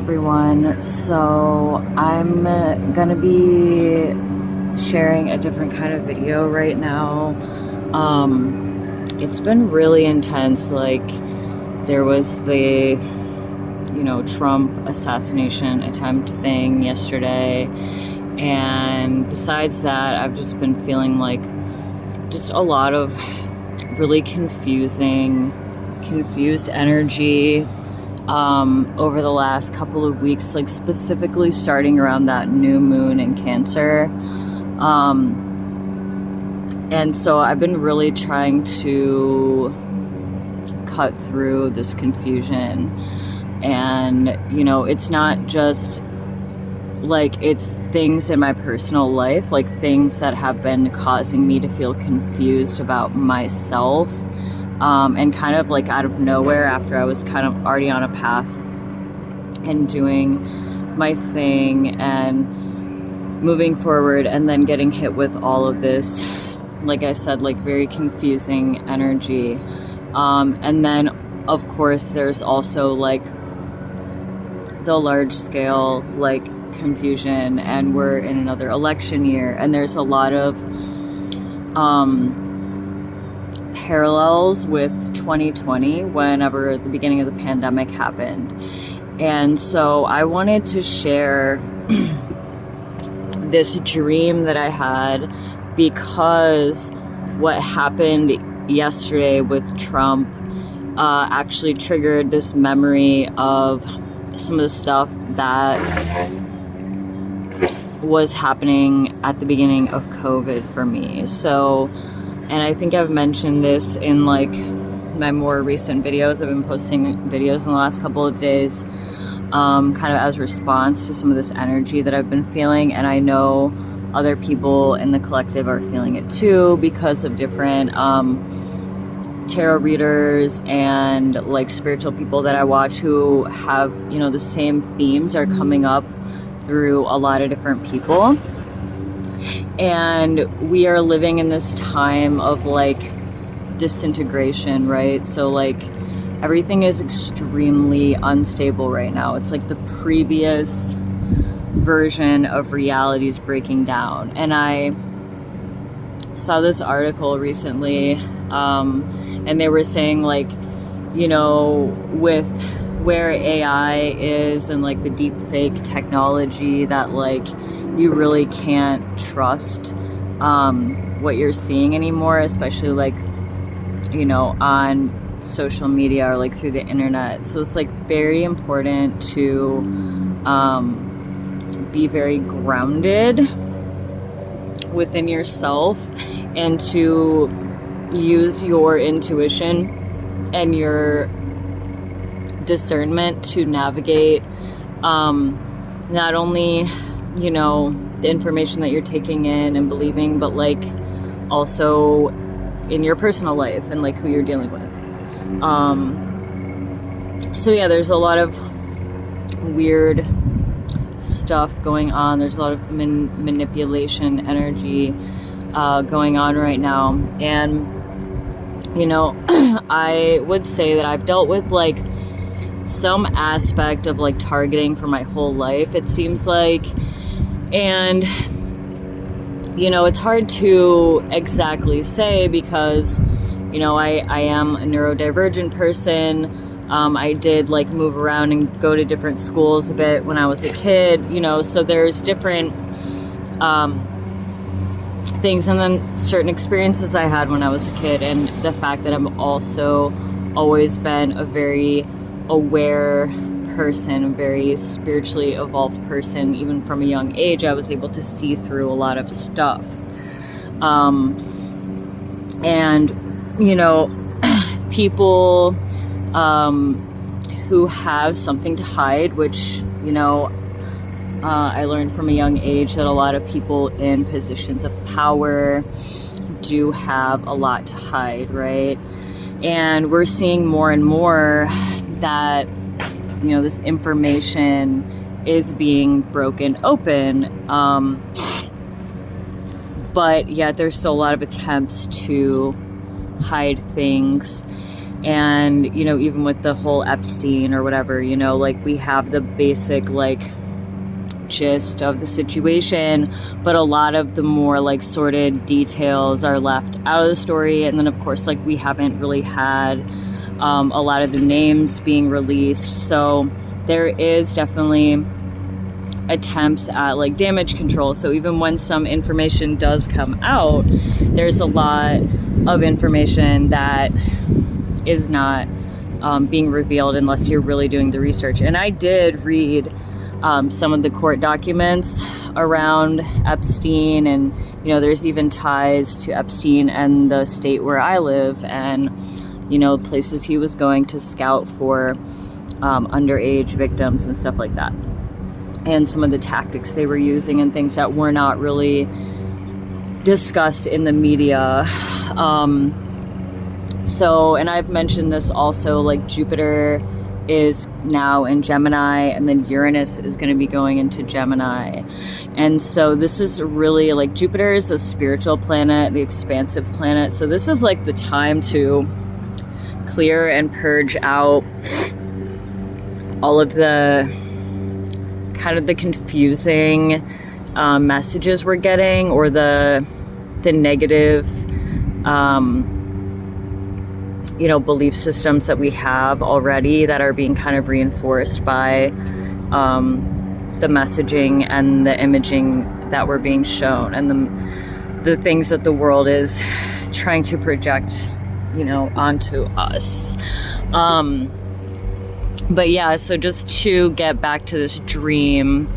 everyone. So I'm gonna be sharing a different kind of video right now. It's been really intense. Like, there was the, Trump assassination attempt thing yesterday. And besides that, I've just been feeling like just a lot of really confused energy over the last couple of weeks, like specifically starting around that new moon in Cancer. And so I've been really trying to cut through this confusion. And, it's not just like it's things in my personal life, like things that have been causing me to feel confused about myself. And kind of like out of nowhere, after I was kind of already on a path and doing my thing and moving forward, and then getting hit with all of this, like I said, like very confusing energy. And then of course there's also like the large scale like confusion, and we're in another election year, and there's a lot of parallels with 2020, whenever the beginning of the pandemic happened. And so I wanted to share this dream that I had, because what happened yesterday with Trump actually triggered this memory of some of the stuff that was happening at the beginning of COVID for me. So, and I think I've mentioned this in like my more recent videos. I've been posting videos in the last couple of days, kind of as response to some of this energy that I've been feeling. And I know other people in the collective are feeling it too, because of different tarot readers and like spiritual people that I watch who have, the same themes are coming up through a lot of different people. And we are living in this time of like disintegration, right? So like everything is extremely unstable right now. It's like the previous version of reality is breaking down. And I saw this article recently, and they were saying like, with where AI is and like the deep fake technology, that like you really can't trust what you're seeing anymore, especially like, on social media or like through the internet. So it's like very important to be very grounded within yourself, and to use your intuition and your discernment to navigate not only the information that you're taking in and believing, but like also in your personal life and like who you're dealing with. So yeah, there's a lot of weird stuff going on. There's a lot of manipulation energy going on right now. And I would say that I've dealt with like some aspect of like targeting for my whole life, it seems like. And it's hard to exactly say, because I am a neurodivergent person. I did like move around and go to different schools a bit when I was a kid, so there's different things, and then certain experiences I had when I was a kid, and the fact that I'm also always been a very aware person, a very spiritually evolved person. Even from a young age, I was able to see through a lot of stuff. And people who have something to hide, which I learned from a young age that a lot of people in positions of power do have a lot to hide, right? And we're seeing more and more that this information is being broken open, but yet there's still a lot of attempts to hide things. And, you know, even with the whole Epstein or whatever, you know, like we have the basic like gist of the situation, but a lot of the more like sordid details are left out of the story. And then of course, like we haven't really had a lot of the names being released. So there is definitely attempts at like damage control. So even when some information does come out, there's a lot of information that is not being revealed unless you're really doing the research. And I did read some of the court documents around Epstein, and you know, there's even ties to Epstein and the state where I live, and you know, places he was going to scout for underage victims and stuff like that, and some of the tactics they were using and things that were not really discussed in the media. So, and I've mentioned this also, like Jupiter is now in Gemini, and then Uranus is going to be going into Gemini. And so this is really like, Jupiter is a spiritual planet, the expansive planet. So this is like the time to clear and purge out all of the kind of the confusing messages we're getting, or the negative you know, belief systems that we have already that are being kind of reinforced by the messaging and the imaging that we're being shown, and the things that the world is trying to project, you know, onto us. But yeah, so just to get back to this dream,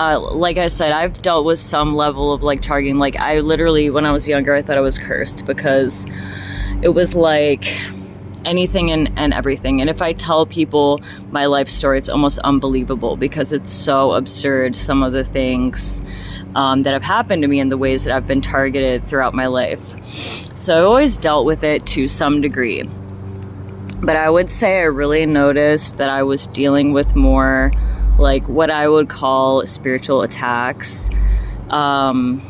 like I said, I've dealt with some level of like targeting. Like I literally, when I was younger, I thought I was cursed because it was like anything and everything. And if I tell people my life story, it's almost unbelievable because it's so absurd, some of the things that have happened to me and the ways that I've been targeted throughout my life. So I always dealt with it to some degree. But I would say I really noticed that I was dealing with more like what I would call spiritual attacks in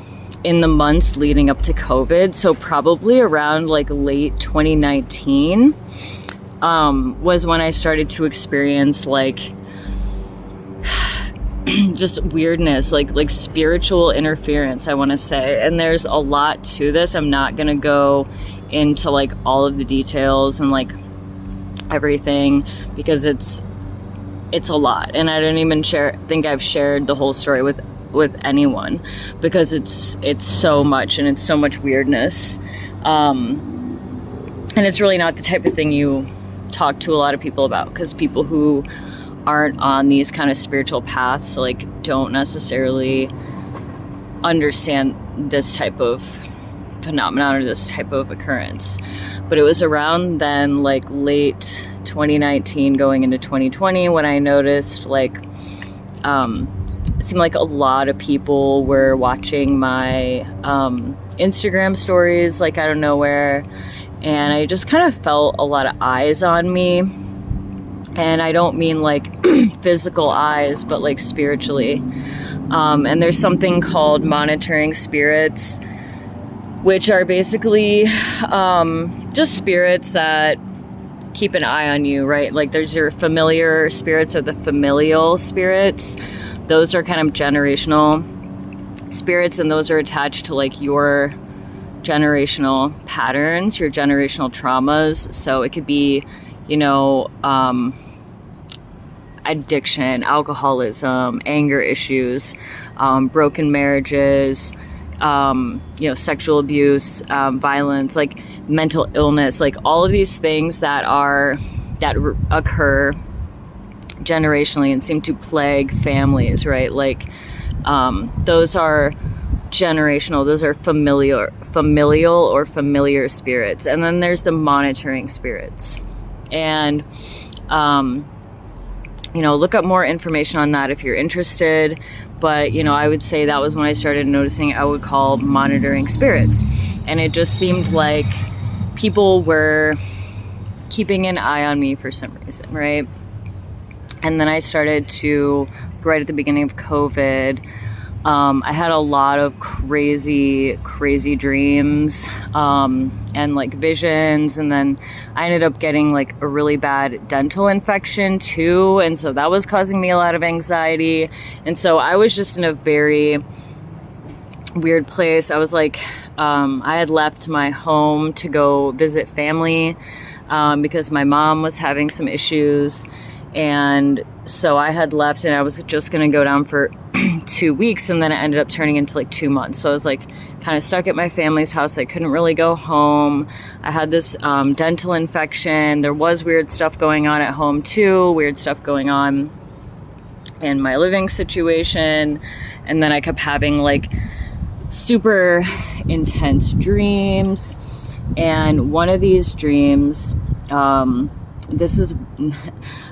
the months leading up to COVID. So probably around like late 2019 was when I started to experience like just weirdness, like spiritual interference, I want to say. And there's a lot to this. I'm not going to go into like all of the details and like everything because it's a lot, and I don't even think I've shared the whole story with anyone because it's so much, and it's so much weirdness, and it's really not the type of thing you talk to a lot of people about, because people who aren't on these kind of spiritual paths like don't necessarily understand this type of phenomenon or this type of occurrence. But it was around then, like late 2019 going into 2020, when I noticed like it seemed like a lot of people were watching my Instagram stories like out of nowhere, and I just kind of felt a lot of eyes on me. And I don't mean like physical eyes, but like spiritually. And there's something called monitoring spirits, which are basically just spirits that keep an eye on you, right? Like there's your familiar spirits or the familial spirits. Those are kind of generational spirits, and those are attached to like your generational patterns, your generational traumas. So it could be, you know, addiction, alcoholism, anger issues, broken marriages, you know, sexual abuse, violence, like mental illness, like all of these things that occur generationally and seem to plague families, right? Like those are generational, those are familial or familiar spirits. And then there's the monitoring spirits. And you know, look up more information on that if you're interested. But, you know, I would say that was when I started noticing I would call monitoring spirits. And it just seemed like people were keeping an eye on me for some reason, right? And then I started to, right at the beginning of COVID, I had a lot of crazy dreams, and like visions. And then I ended up getting like a really bad dental infection too. And so that was causing me a lot of anxiety. And so I was just in a very weird place. I was like, I had left my home to go visit family, because my mom was having some issues. And so I had left and I was just going to go down for 2 weeks, and then it ended up turning into like 2 months. So I was like kind of stuck at my family's house. I couldn't really go home. I had this dental infection. There was weird stuff going on at home too, weird stuff going on in my living situation. And then I kept having like super intense dreams. And one of these dreams, this is,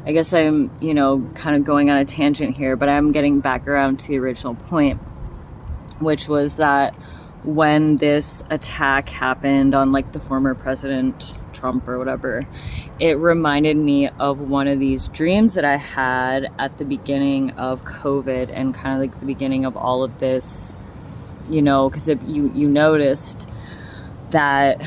I guess I'm, kind of going on a tangent here, but I'm getting back around to the original point, which was that when this attack happened on like the former president, Trump or whatever, it reminded me of one of these dreams that I had at the beginning of COVID and kind of like the beginning of all of this, because if you noticed that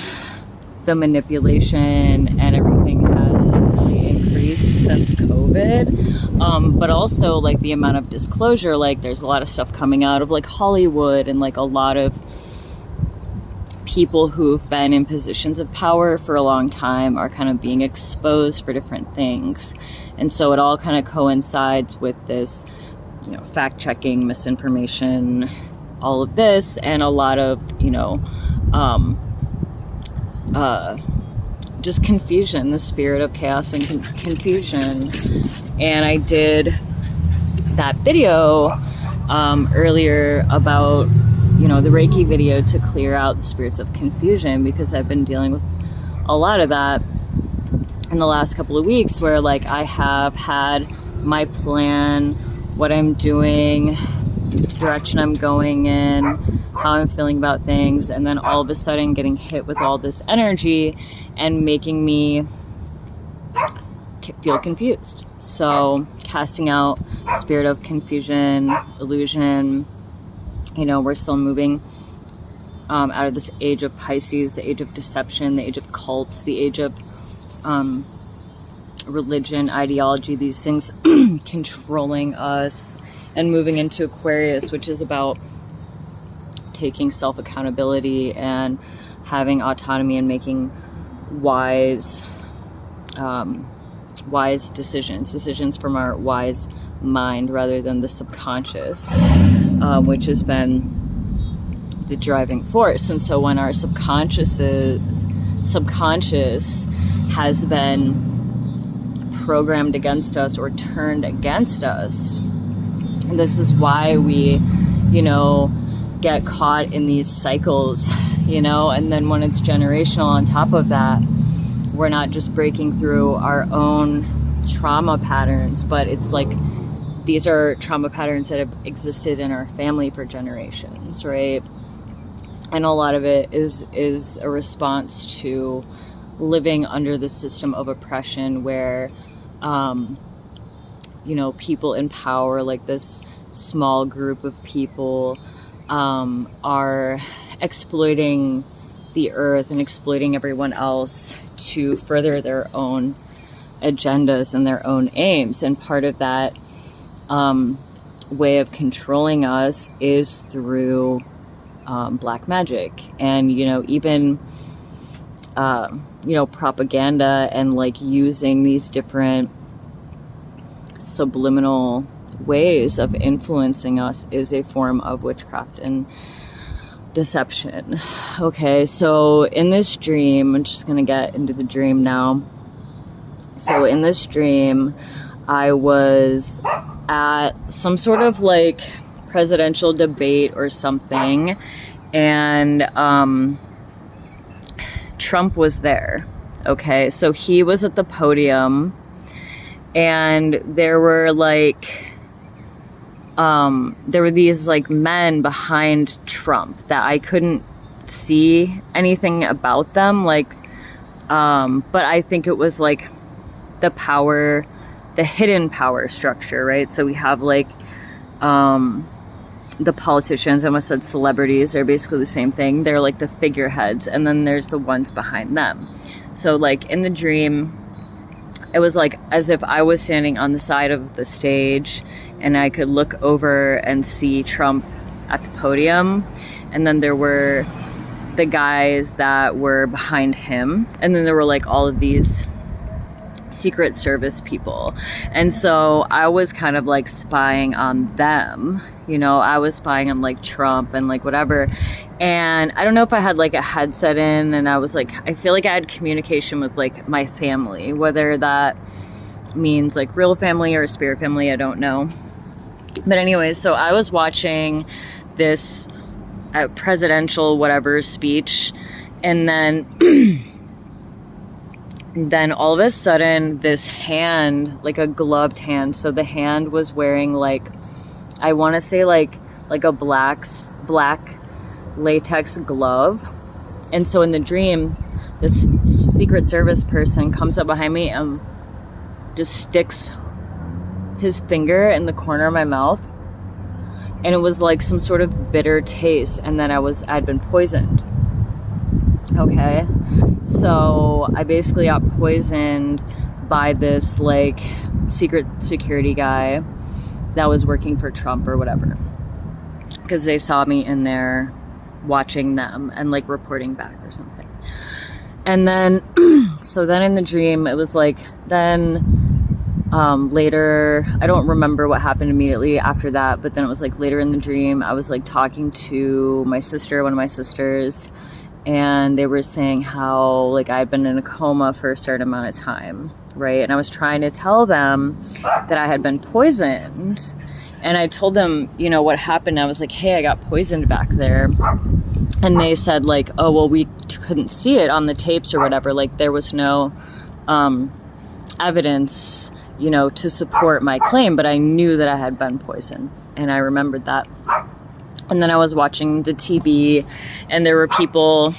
the manipulation and everything has really increased since COVID, but also like the amount of disclosure. Like there's a lot of stuff coming out of like Hollywood, and like a lot of people who've been in positions of power for a long time are kind of being exposed for different things. And so it all kind of coincides with this, fact checking, misinformation, all of this, and a lot of, just confusion, the spirit of chaos and confusion. And I did that video earlier about, the Reiki video to clear out the spirits of confusion, because I've been dealing with a lot of that in the last couple of weeks, where like I have had my plan, what I'm doing, direction I'm going in, how I'm feeling about things, and then all of a sudden getting hit with all this energy and making me feel confused. So casting out spirit of confusion, illusion. We're still moving out of this age of Pisces, the age of deception, the age of cults, the age of religion, ideology, these things controlling us, and moving into Aquarius, which is about taking self-accountability and having autonomy and making wise decisions from our wise mind rather than the subconscious, which has been the driving force. And so when our subconscious has been programmed against us or turned against us, and this is why we, get caught in these cycles, and then when it's generational on top of that, we're not just breaking through our own trauma patterns, but it's like these are trauma patterns that have existed in our family for generations, right? And a lot of it is a response to living under the system of oppression where, people in power, like this small group of people, are exploiting the earth and exploiting everyone else to further their own agendas and their own aims. And part of that way of controlling us is through black magic and, even, propaganda, and like using these different subliminal ways of influencing us is a form of witchcraft and deception. Okay, so in this dream, I'm just gonna get into the dream now. So in this dream, I was at some sort of like presidential debate or something, and Trump was there. Okay, so he was at the podium, and there were these like men behind Trump that I couldn't see anything about them, but I think it was like the hidden power structure, right? So we have like the politicians, I almost said celebrities, they're basically the same thing. They're like the figureheads, and then there's the ones behind them. So like in the dream, it was like as if I was standing on the side of the stage and I could look over and see Trump at the podium, and then there were the guys that were behind him, and then there were like all of these Secret Service people. And so I was kind of like spying on them, you know, I was spying on like Trump and like whatever. And I don't know if I had like a headset in, and I was like, I feel like I had communication with like my family, whether that means like real family or spirit family, I don't know. But anyways, so I was watching this presidential whatever speech, and then then all of a sudden this hand, like a gloved hand, so the hand was wearing like, I want to say like a black latex glove. And so in the dream, this Secret Service person comes up behind me and just sticks his finger in the corner of my mouth, and it was like some sort of bitter taste, and then I'd been poisoned. Okay, so I basically got poisoned by this like secret security guy that was working for Trump or whatever, because they saw me in there watching them and like reporting back or something. And then so then in the dream it was like, then later, I don't remember what happened immediately after that, but then it was like later in the dream I was like talking to my sister, one of my sisters, and they were saying how like I'd been in a coma for a certain amount of time, right? And I was trying to tell them that I had been poisoned, and I told them, you know, what happened. I was like, hey, I got poisoned back there. And they said like, oh, well, we couldn't see it on the tapes or whatever, like there was no evidence, you know, to support my claim, but I knew that I had been poisoned, and I remembered that. And then I was watching the TV, and there were people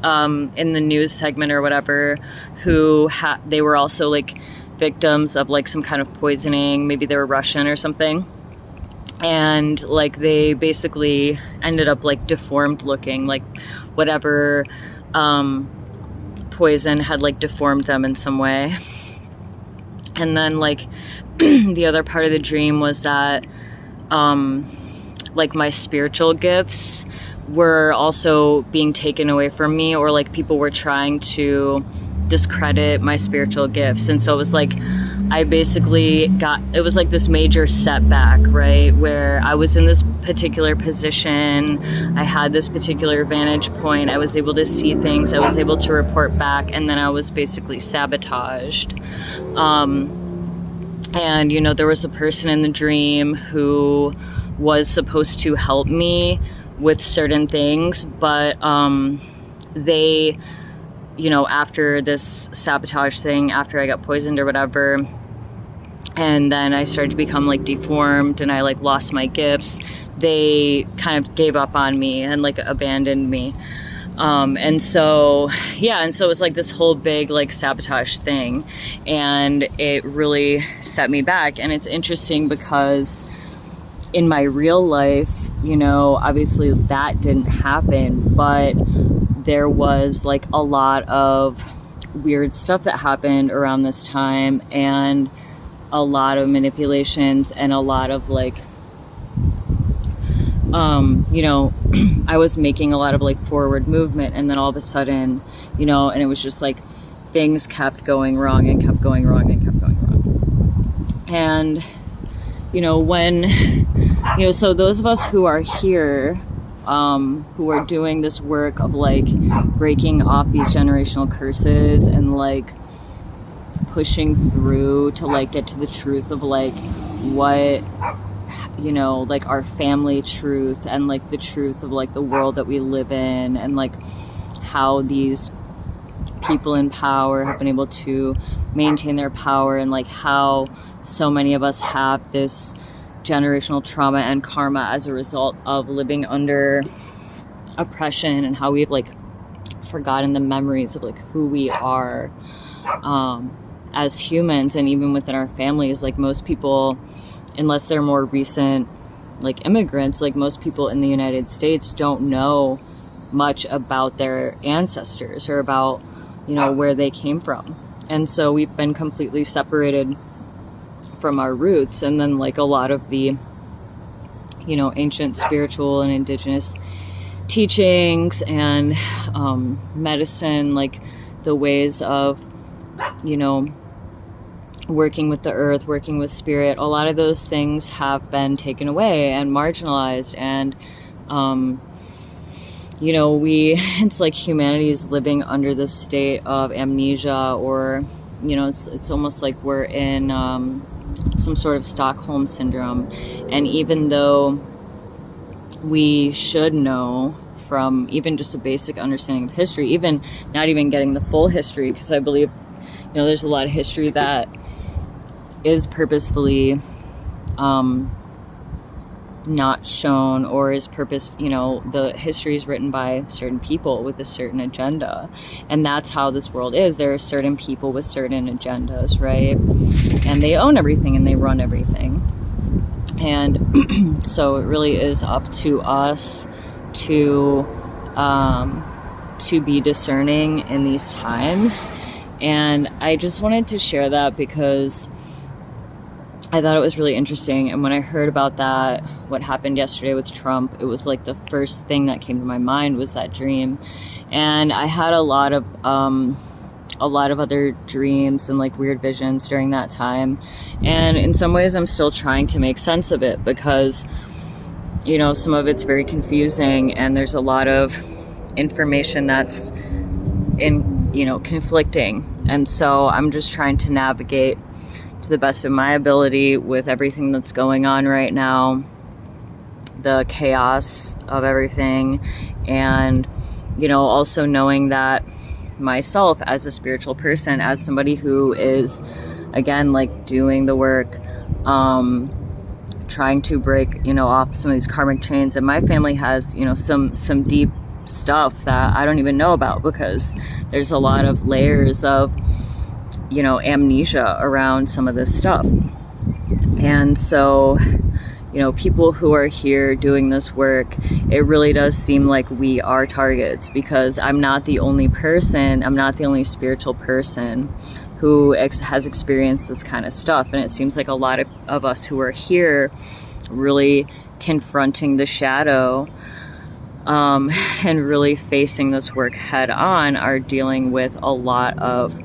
in the news segment or whatever who they were also like victims of like some kind of poisoning. Maybe they were Russian or something, and like they basically ended up like deformed looking, like whatever poison had like deformed them in some way. And then like the other part of the dream was that like my spiritual gifts were also being taken away from me, or like people were trying to discredit my spiritual gifts. And so it was like I basically it was like this major setback, right, where I was in this particular position, I had this particular vantage point, I was able to see things, I was able to report back, and then I was basically sabotaged. And you know, there was a person in the dream who was supposed to help me with certain things, but they, you know, after this sabotage thing, after I got poisoned or whatever, and then I started to become like deformed and I like lost my gifts, they kind of gave up on me and like abandoned me. And so it was like this whole big like sabotage thing, and it really set me back. And it's interesting because in my real life, you know, obviously that didn't happen, but there was like a lot of weird stuff that happened around this time, and a lot of manipulations, and a lot of like you know, I was making a lot of like forward movement, and then all of a sudden, you know, and it was just like things kept going wrong and kept going wrong and kept going wrong. And you know, when, you know, so those of us who are here, who are doing this work of like breaking off these generational curses and like pushing through to like get to the truth of like what, you know, like our family truth, and like the truth of like the world that we live in, and like how these people in power have been able to maintain their power, and like how so many of us have this generational trauma and karma as a result of living under oppression, and how we've like forgotten the memories of like who we are as humans. And even within our families, like most people, unless they're more recent like immigrants, like most people in the United States don't know much about their ancestors or about, you know, where they came from. And so we've been completely separated from our roots. And then like a lot of the, you know, ancient spiritual and indigenous teachings and medicine, like the ways of, you know, working with the earth, working with spirit, a lot of those things have been taken away and marginalized. And you know, it's like humanity is living under this state of amnesia, or, you know, it's almost like we're in some sort of Stockholm syndrome. And even though we should know from even just a basic understanding of history, even not even getting the full history, because I believe, you know, there's a lot of history that is purposefully not shown, or is you know, the history is written by certain people with a certain agenda, and that's how this world is. There are certain people with certain agendas, right? And they own everything and they run everything. And so it really is up to us to be discerning in these times. And I just wanted to share that because I thought it was really interesting. And when I heard about that, what happened yesterday with Trump, it was like the first thing that came to my mind was that dream. And I had a lot of other dreams and like weird visions during that time. And in some ways I'm still trying to make sense of it, because, you know, some of it's very confusing and there's a lot of information that's conflicting. And so I'm just trying to navigate to the best of my ability with everything that's going on right now, the chaos of everything. And, you know, also knowing that myself as a spiritual person, as somebody who is, again, like doing the work, trying to break, you know, off some of these karmic chains. And my family has, you know, some deep stuff that I don't even know about, because there's a lot of layers of, you know, amnesia around some of this stuff. And so, you know, people who are here doing this work, it really does seem like we are targets, because I'm not the only person, I'm not the only spiritual person who has experienced this kind of stuff. And it seems like a lot of us who are here really confronting the shadow and really facing this work head on are dealing with a lot of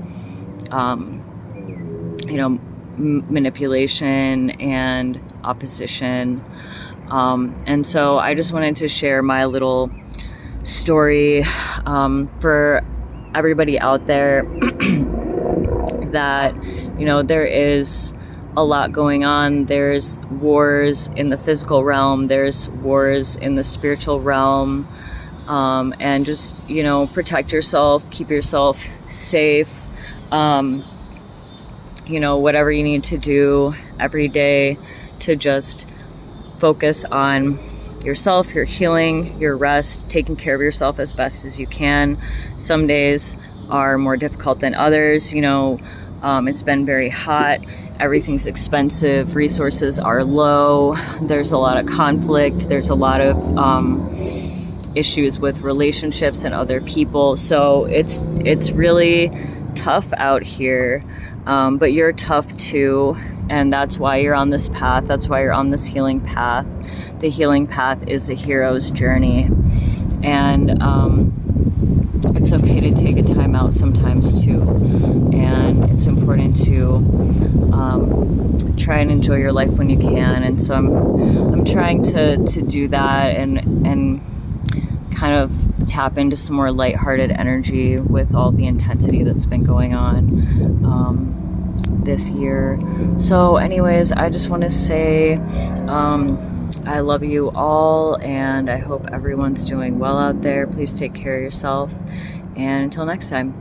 you know, manipulation and opposition. And so I just wanted to share my little story for everybody out there that, you know, there is a lot going on. There's wars in the physical realm, there's wars in the spiritual realm, and just, you know, protect yourself, keep yourself safe. You know, whatever you need to do every day to just focus on yourself, your healing, your rest, taking care of yourself as best as you can. Some days are more difficult than others. You know, it's been very hot, everything's expensive, resources are low, there's a lot of conflict, there's a lot of issues with relationships and other people. So it's really tough out here. But you're tough too, and that's why you're on this path. That's why you're on this healing path. The healing path is a hero's journey, and it's okay to take a time out sometimes too. And it's important to try and enjoy your life when you can. And so I'm trying to do that and kind of tap into some more lighthearted energy with all the intensity that's been going on this year. So anyways, I just want to say I love you all, and I hope everyone's doing well out there. Please take care of yourself, and until next time.